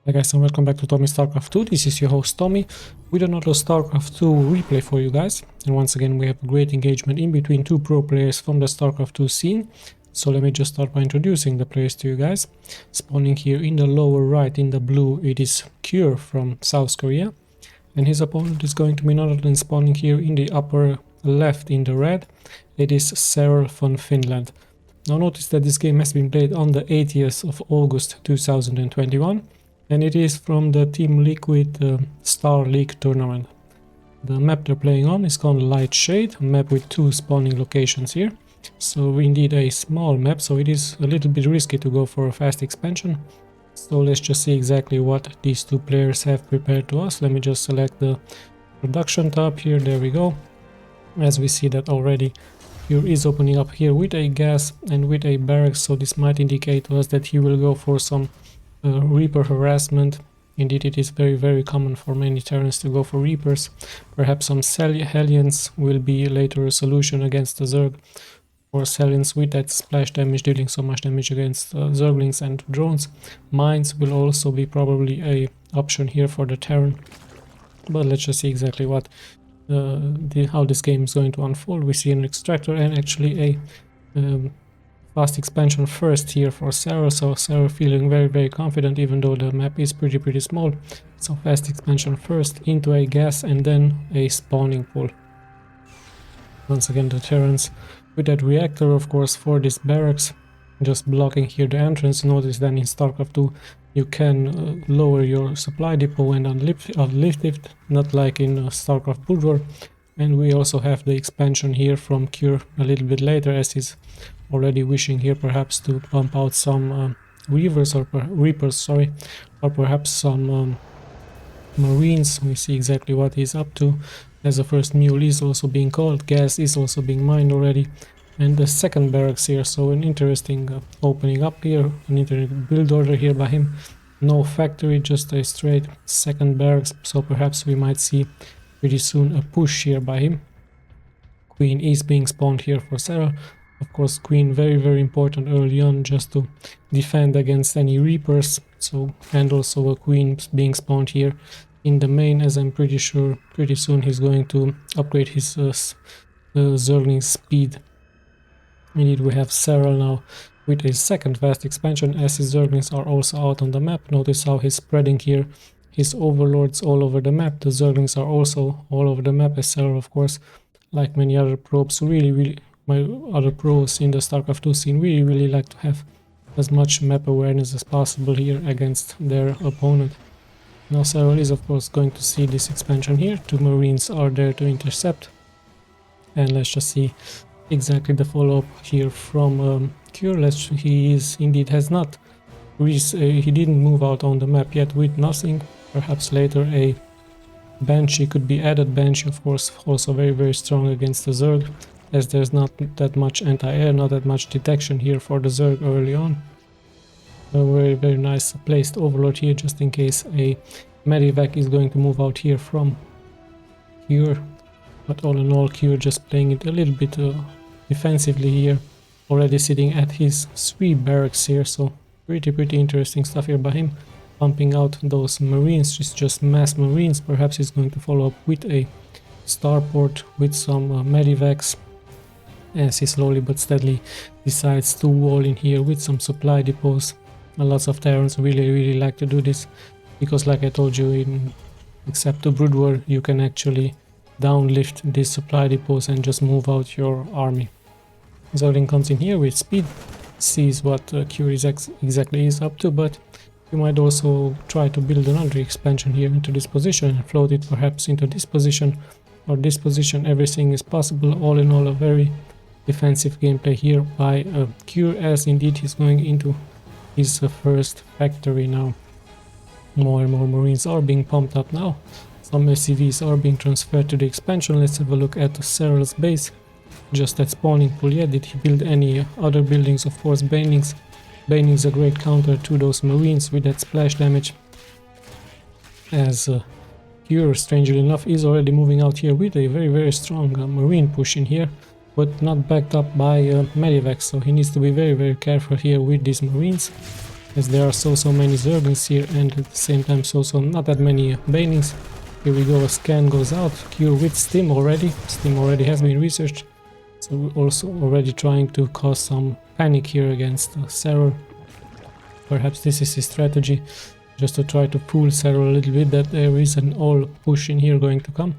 Hi guys, and welcome back to Tommy's Starcraft 2. This is your host Tommy with another Starcraft 2 replay for you guys. And once again we have a great engagement in between two pro players from the Starcraft 2 scene. So let me just start by introducing the players to you guys. Spawning here in the lower right in the blue, it is Cure from South Korea. And his opponent is going to be none other than spawning here in the upper left in the red. It is SERRAL from Finland. Now notice that this game has been played on the 80th of August 2021. And it is from the Team Liquid Star League tournament. The map they're playing on is called Light Shade, a map with two spawning locations here. So indeed a small map, so it is a little bit risky to go for a fast expansion. So let's just see exactly what these two players have prepared to us. Let me just select the production tab here, there we go. As we see that already, Cure is opening up here with a gas and with a barracks, so this might indicate to us that he will go for some Reaper harassment. Indeed, it is very common for many Terrans to go for Reapers. Perhaps some Hellions will be later a solution against the Zerg, or Hellions with that splash damage dealing so much damage against Zerglings and drones. Mines will also be probably a option here for the Terran. But let's just see exactly what how this game is going to unfold. We see an extractor and actually a fast expansion first here for SERRAL, so SERRAL feeling very confident even though the map is pretty small. So fast expansion first into a gas and then a spawning pool. Once again the Terrans with that reactor of course for this barracks, just blocking here the entrance. Notice that in StarCraft 2 you can lower your supply depot and uplift it, not like in StarCraft Broodwar. And we also have the expansion here from Cure a little bit later, as he's already wishing here perhaps to pump out some Reapers, or perhaps some Marines. We see exactly what he's up to, as the first mule is also being called, gas is also being mined already, and the second barracks here, so an interesting opening up here, an interesting build order here by him. No factory, just a straight second barracks, so perhaps we might see pretty soon a push here by him. Queen is being spawned here for SERRAL. Of course, Queen very important early on, just to defend against any Reapers. So, and also a Queen being spawned here in the main, as I'm pretty sure pretty soon he's going to upgrade his Zergling speed. Indeed, we have SERRAL now with a second fast expansion, as his Zerglings are also out on the map. Notice how he's spreading here his overlords all over the map. The Zerglings are also all over the map, as SERRAL, of course, like many other probes, my other pros in the StarCraft 2 scene really like to have as much map awareness as possible here against their opponent. Now SERRAL is of course going to see this expansion here. Two Marines are there to intercept. And let's just see exactly the follow-up here from Cure. He didn't move out on the map yet with nothing. Perhaps later a Banshee could be added. Banshee of course also very strong against the Zerg, as there's not that much anti-air, not that much detection here for the Zerg early on. A very nice placed overlord here, just in case a Medivac is going to move out here from Cure. But all in all, Cure just playing it a little bit defensively here, already sitting at his 3 barracks here, so pretty interesting stuff here by him. Pumping out those Marines, just mass Marines. Perhaps he's going to follow up with a starport with some Medivacs, as he slowly but steadily decides to wall in here with some supply depots. And lots of Terrans really like to do this, because like I told you, except the Broodwar, you can actually downlift these supply depots and just move out your army. Zergling comes in here with speed, sees what Cure exactly is up to, but you might also try to build another expansion here into this position and float it perhaps into this position or this position. Everything is possible. All in all, a very defensive gameplay here by Cure, as indeed he's going into his first factory now. More and more Marines are being pumped up now. Some SCVs are being transferred to the expansion. Let's have a look at SERRAL's base. Just that spawning pool. Yeah, did he build any other buildings? Of course, Banelings. Banelings a great counter to those Marines with that splash damage. As Cure, strangely enough, is already moving out here with a very strong Marine push in here, but not backed up by Medivacs, so he needs to be very careful here with these Marines. as there are so many Zerglings here, and at the same time so not that many Banelings. Here we go, a scan goes out, Cure with Stim already. Stim already has been researched, so we're also already trying to cause some panic here against SERRAL. Perhaps this is his strategy, just to try to fool SERRAL a little bit that there is an all push in here going to come.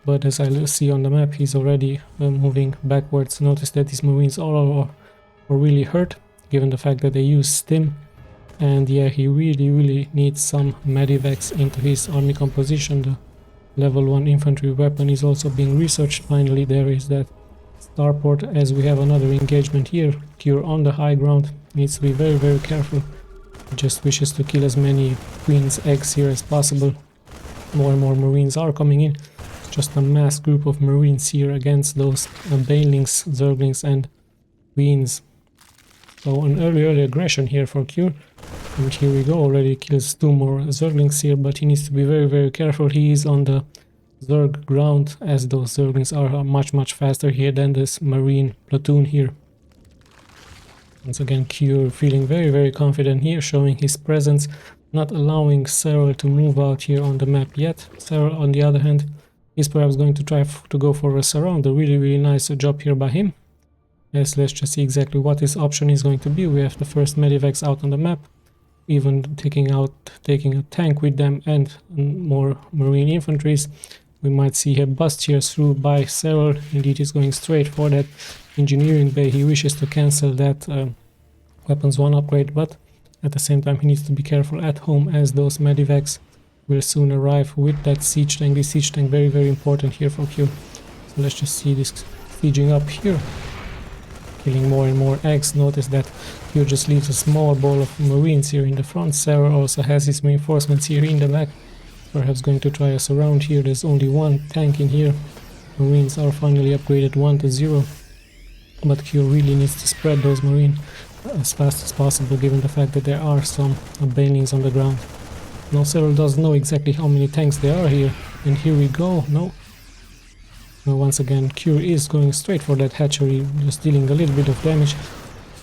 But as I see on the map, he's already moving backwards. Notice that his Marines all are really hurt, given the fact that they use Stim. And yeah, he really needs some medivacs into his army composition. The level 1 infantry weapon is also being researched. Finally, there is that starport, as we have another engagement here. Cure on the high ground needs to be very careful. He just wishes to kill as many queen's eggs here as possible. More and more Marines are coming in. Just a mass group of Marines here against those Banelings, Zerglings and queens. So an early aggression here for Cure. And here we go, already kills 2 more Zerglings here, but he needs to be very careful. He is on the Zerg ground, as those Zerglings are much faster here than this Marine platoon here. Once again, Cure feeling very confident here, showing his presence, not allowing SERRAL to move out here on the map yet. SERRAL, on the other hand, is perhaps going to try to go for a surround. A really nice job here by him. Yes, let's just see exactly what his option is going to be. We have the first medivacs out on the map, even taking a tank with them and more Marine infantries. We might see a bust here through by SERRAL. Indeed, he's going straight for that engineering bay. He wishes to cancel that weapons 1 upgrade, but at the same time he needs to be careful at home, as those medivacs will soon arrive with that siege tank. This siege tank very important here for Q. So let's just see this sieging up here, killing more and more eggs. Notice that Q just leaves a small ball of Marines here in the front. SERRAL also has his reinforcements here in the back, perhaps going to try a surround here. There's only 1 tank in here. Marines are finally upgraded 1 to 0, but Q really needs to spread those Marines as fast as possible, given the fact that there are some Banelings on the ground. Now SERRAL doesn't know exactly how many tanks there are here, and here we go. No. Now once again, Q is going straight for that hatchery, just dealing a little bit of damage,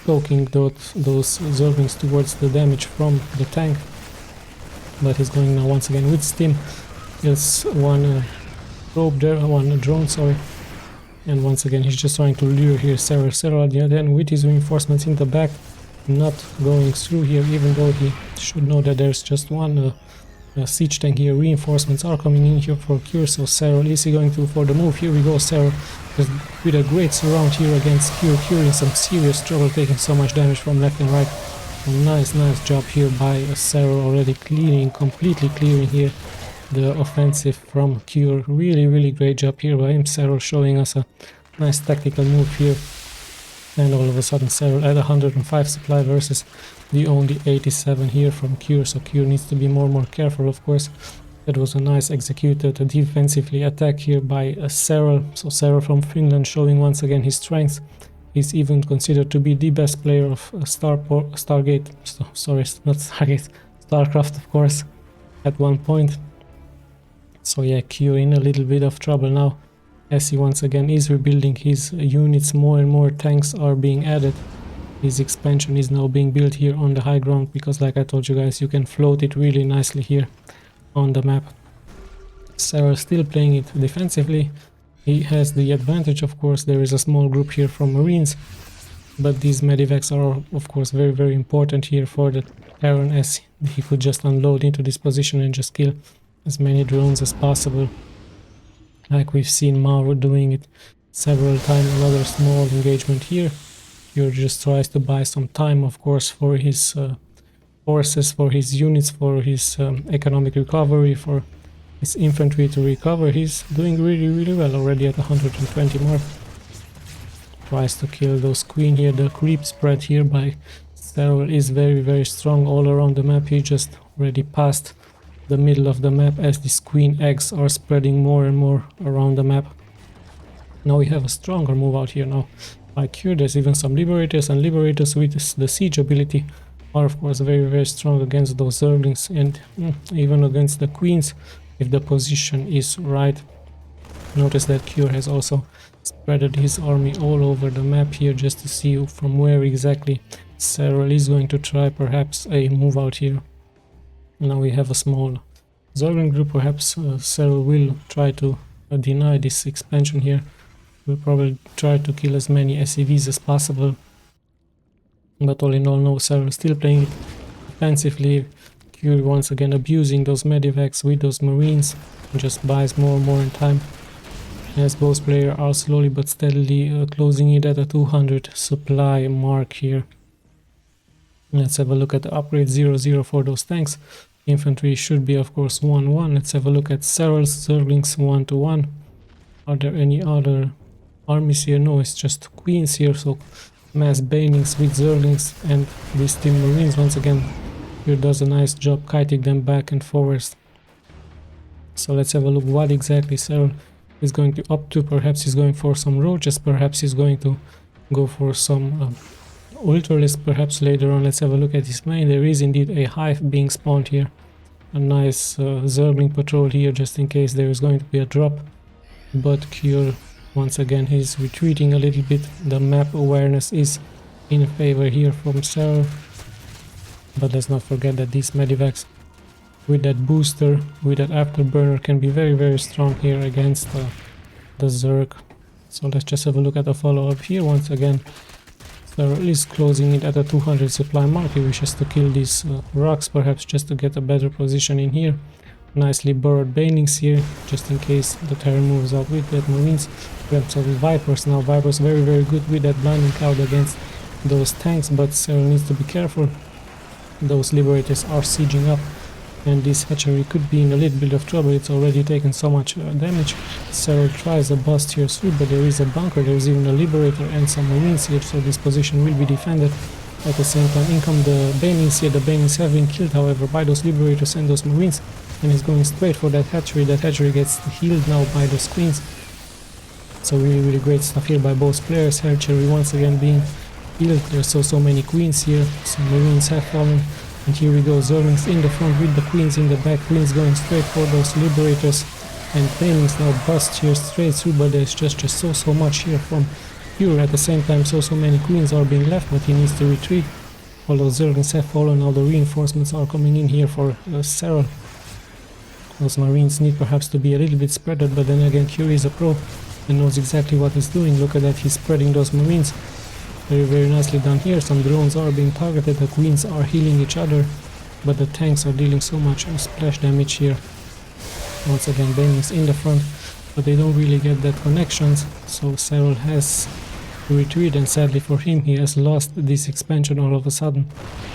poking those Zerglings towards the damage from the tank. But he's going now once again with Stim. There's 1 probe there, 1 drone, sorry. And once again he's just trying to lure here SERRAL. SERRAL at the other end with his reinforcements in the back, not going through here, even though he should know that there's just 1 siege tank here. Reinforcements are coming in here for Cure, so SERRAL, is he going to for the move? Here we go, SERRAL just with a great surround here against Cure. Cure in some serious trouble, taking so much damage from left and right. A nice job here by SERRAL, already completely clearing here the offensive from Cure. Really great job here by him. SERRAL showing us a nice tactical move here. And all of a sudden SERRAL at 105 supply versus the only 87 here from Cure, so Cure needs to be more careful, of course. That was a nice executed defensively attack here by SERRAL. So SERRAL from Finland showing once again his strengths. He's even considered to be the best player of Starcraft, of course, at one point. So yeah, Cure in a little bit of trouble now, as he once again is rebuilding his units. More and more tanks are being added. His expansion is now being built here on the high ground, because like I told you guys, you can float it really nicely here on the map. SERRAL still playing it defensively. He has the advantage, of course. There is a small group here from Marines, but these medivacs are of course very important here for the Terran, as he could just unload into this position and just kill as many drones as possible, like we've seen Mauro doing it several times. Another small engagement here. He just tries to buy some time, of course, for his forces, for his units, for his economic recovery, for his infantry to recover. He's doing really well, already at 120 mark. Tries to kill those queen here. The creep spread here by SERRAL is very strong all around the map. He just already passed the middle of the map, as these queen eggs are spreading more and more around the map. Now we have a stronger move out here now by Cure. There's even some liberators, and liberators with the siege ability are of course very strong against those Zerglings, and even against the queens if the position is right. Notice that Cure has also spreaded his army all over the map here just to see from where exactly SERRAL is going to try perhaps a move out here. Now we have a small Zerg group, perhaps SERRAL will try to deny this expansion here. Will probably try to kill as many SEVs as possible. But all in all, no, SERRAL still playing it defensively. Curie once again abusing those medivacs with those marines, just buys more and more in time. As both players are slowly but steadily closing it at a 200 supply mark here. Let's have a look at the upgrade 0-0 for those tanks. Infantry should be of course 1-1. Let's have a look at SERRAL's Zerglings 1-1. Are there any other armies here? No, it's just queens here, so mass banings with Zerglings and these team marines once again. Here does a nice job kiting them back and forwards. So let's have a look what exactly SERRAL is going to up to. Perhaps he's going for some roaches, perhaps he's going to go for some ultralisk perhaps later on. Let's have a look at his main. There is indeed a hive being spawned here. A nice Zergling patrol here just in case there is going to be a drop. But Cure once again he's retreating a little bit. The map awareness is in favor here from SERRAL. But let's not forget that these medivacs with that booster, with that afterburner can be very strong here against the Zerg. So let's just have a look at the follow-up here. Once again SERRAL is closing it at a 200 supply mark. He wishes to kill these rocks perhaps just to get a better position in here. Nicely burrowed banings here just in case the Terran moves out with that marines. We have some Vipers now. Vipers very good with that blinding cloud against those tanks, but SERRAL needs to be careful. Those Liberators are sieging up and this hatchery could be in a little bit of trouble. It's already taken so much damage. SERRAL tries a bust here through, but there is a bunker, there is even a Liberator and some marines here, so this position will be defended. At the same time, in come the banings here. The banings have been killed however by those Liberators and those marines, and he's going straight for that hatchery. That hatchery gets healed now by those queens. So really great stuff here by both players. Hatchery once again being healed. There's so many queens here. Some marines have fallen. And here we go, Zerglings in the front with the queens in the back. Queens going straight for those Liberators. And banings now bust here straight through, but there's just so much here from Cure. At the same time, so many queens are being left, but he needs to retreat. All those Zerglings have fallen, all the reinforcements are coming in here for SERRAL. Those marines need perhaps to be a little bit spreaded, but then again Cure is a pro and knows exactly what he's doing. Look at that, he's spreading those marines. Very nicely done here. Some drones are being targeted, the queens are healing each other, but the tanks are dealing so much splash damage here. Once again banings in the front, but they don't really get that connections, so SERRAL has to retreat, and sadly for him he has lost this expansion all of a sudden.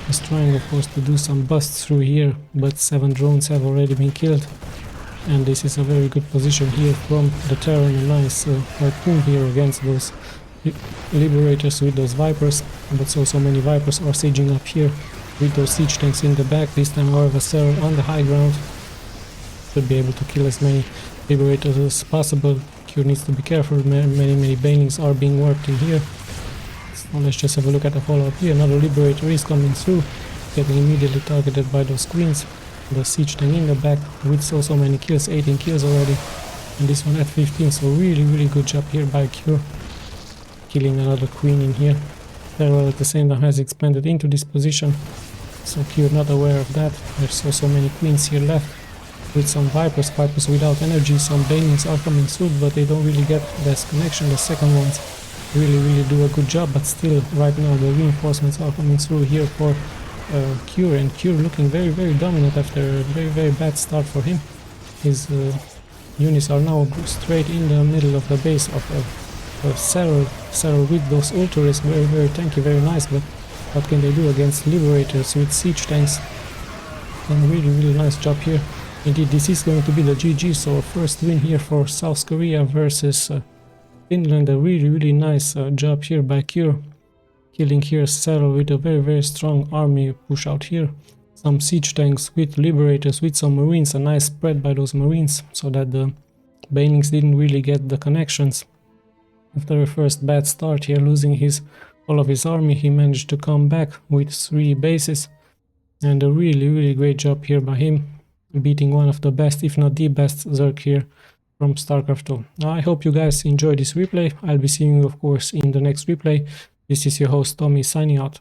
He's trying of course to do some busts through here, but 7 drones have already been killed. And this is a very good position here from the Terran. A nice harpoon here against those Liberators with those Vipers, but so many Vipers are sieging up here with those siege tanks in the back. This time however SERRAL on the high ground should be able to kill as many Liberators as possible. Cure needs to be careful, many banings are being worked in here. So let's just have a look at the follow-up here. Another Liberator is coming through, getting immediately targeted by those queens. The siege tank in the back with so many kills, 18 kills already, and this one at 15, so really good job here by Cure. Killing another queen in here. SERRAL at the same time has expanded into this position, so Cure not aware of that. There's so many queens here left with some Vipers without energy. Some banings are coming through, but they don't really get this connection. The second ones really do a good job, but still right now the reinforcements are coming through here for Cure, and Cure looking very dominant after a very bad start for him. His units are now straight in the middle of the base of SERRAL. SERRAL with those ultras, very tanky, very nice, but what can they do against Liberators with siege tanks? And really nice job here. Indeed, this is going to be the GG, so first win here for South Korea versus Finland. A really nice job here by Cure. Killing here SERRAL with a very strong army push out here. Some siege tanks with Liberators, with some marines, a nice spread by those marines, so that the banings didn't really get the connections. After a first bad start here, losing all of his army, he managed to come back with 3 bases, and a really great job here by him, beating one of the best, if not the best Zerg here from StarCraft 2. I hope you guys enjoy this replay. I'll be seeing you, of course, in the next replay. This is your host Tommy signing out.